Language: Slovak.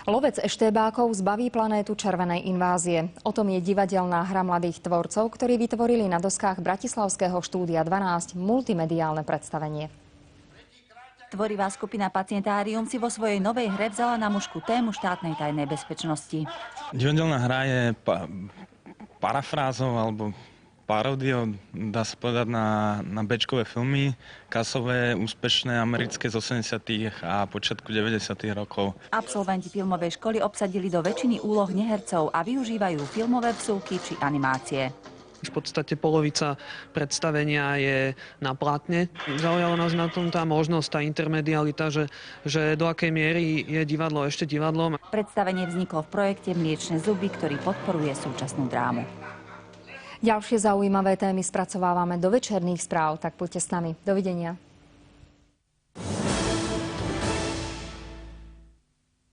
Lovec eštébákov zbaví planétu červenej invázie. O tom je divadelná hra mladých tvorcov, ktorí vytvorili na doskách Bratislavského štúdia 12 multimediálne predstavenie. Tvorivá skupina Pacientárium si vo svojej novej hre vzala na mušku tému štátnej tajnej bezpečnosti. Divadelná hra je parafrázou alebo paródiou, dá sa povedať, na béčkové filmy, kasové, úspešné americké z 80. a počiatku 90. rokov. Absolventi filmovej školy obsadili do väčšiny úloh nehercov a využívajú filmové vsúky či animácie. V podstate polovica predstavenia je na plátne. Zaujala nás na tom tá možnosť, tá intermedialita, že do akej miery je divadlo ešte divadlom. Predstavenie vzniklo v projekte Mliečne zuby, ktorý podporuje súčasnú drámu. Ďalšie zaujímavé témy spracovávame do večerných správ, tak poďte s nami. Dovidenia.